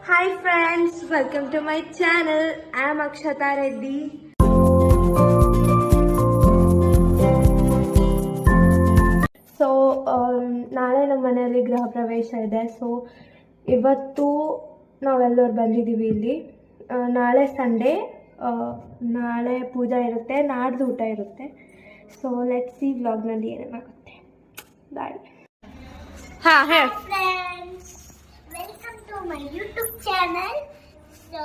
Hi friends, welcome to my channel. I am Akshata Reddy. So ನಾಳೆ ನಮ್ಮ ಮನೆಯಲ್ಲಿ ಗೃಹ ಪ್ರವೇಶ ಇದೆ. ಸೊ ಇವತ್ತು ನಾವೆಲ್ಲರೂ ಬಂದಿದ್ದೀವಿ ಇಲ್ಲಿ. ನಾಳೆ ಸಂಡೇ, ನಾಳೆ ಪೂಜಾ ಇರುತ್ತೆ, ನಾಡ್ದು ಊಟ ಇರುತ್ತೆ. ಸೊ ಲೆಟ್ಸ್ ಸಿ ವ್ಲಾಗ್ನಲ್ಲಿ ಏನೇನಾಗುತ್ತೆ. ಬಾಯ್. ಹಾಂ ಹೇಳಿ. Friends, welcome to my YouTube channel. So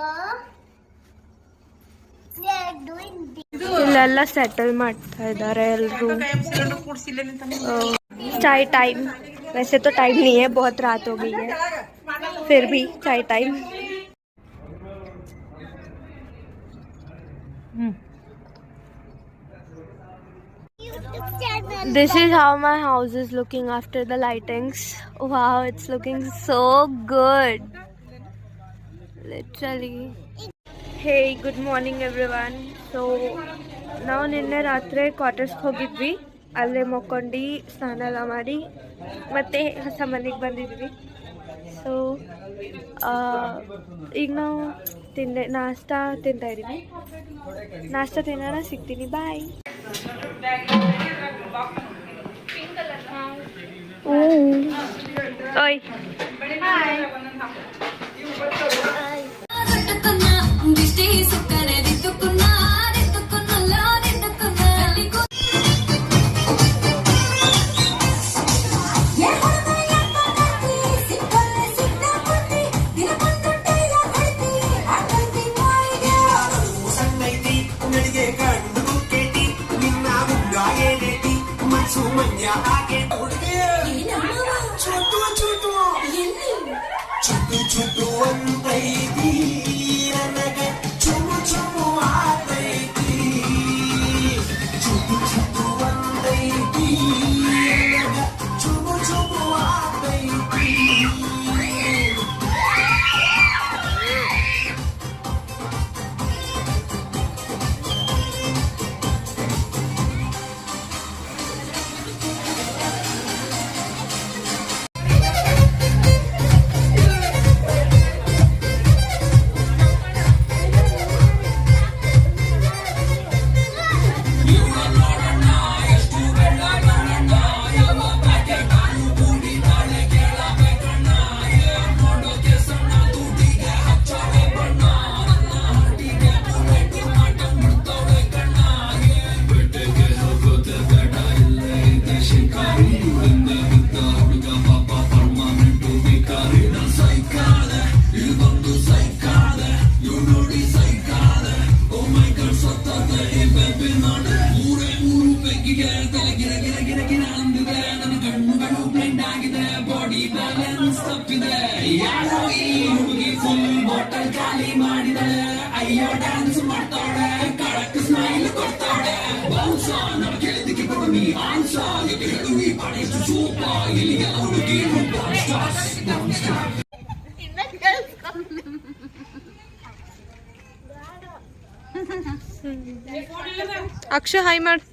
we are doing this. ಇಲ್ಲೆಲ್ಲ ಸೆಟಲ್ ಮಾಡ್ತಾ ಇದ್ದಾರೆ ಎಲ್ಲರೂ. चाय टाइम, वैसे तो टाइम नहीं है, बहुत रात हो गई है, फिर भी चाय time. YouTube channel. This is how my house is looking after the lightings. Wow, it's looking so good. Literally. Hey, good morning everyone. So ನಾವು ನಿನ್ನೆ ರಾತ್ರಿ ಕ್ವಾರ್ಟರ್ಸ್ಗೆ ಹೋಗಿದ್ವಿ. ಅಲ್ಲೇ ಮಕ್ಕೊಂಡು ಸ್ನಾನ ಎಲ್ಲ ಮಾಡಿ ಮತ್ತೆ ಹೊಸ ಮನೆಗೆ ಬಂದಿದ್ವಿ. ಸೊ ಈಗ ನಾವು ನಾಷ್ಟ ತಿಂತಾ ಇದ್ದೀವಿ. ನಾಷ್ಟ ತಿನ್ನೋಣ, ಸಿಗ್ತೀನಿ, ಬಾಯ್. ಓಯ್ ಅಕ್ಷ ಹಾಯ್ ಮಾಡು,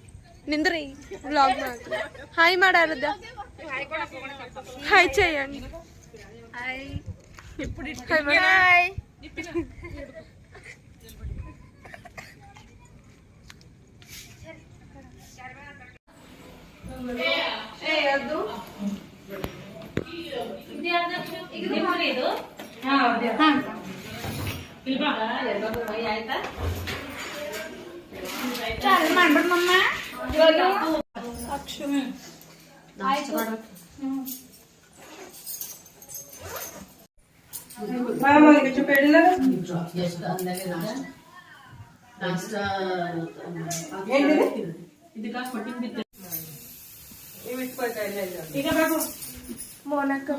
ನಿಂದ್ರಿ ವ್ಲಾಗ್ ಮಾಡ್ತೀನಿ. ಹಾಯ್ ಮಾಡಾರದ ಹಾಯ್ ಚಯ್ಯಣ್ಣ, ಹಾಯ್ ಹಾಯ್. ಮಾಡ್ಬಿಡ್ಮಮ್ಮ ಅಕ್ಷು ಮೋನಕ್ಕ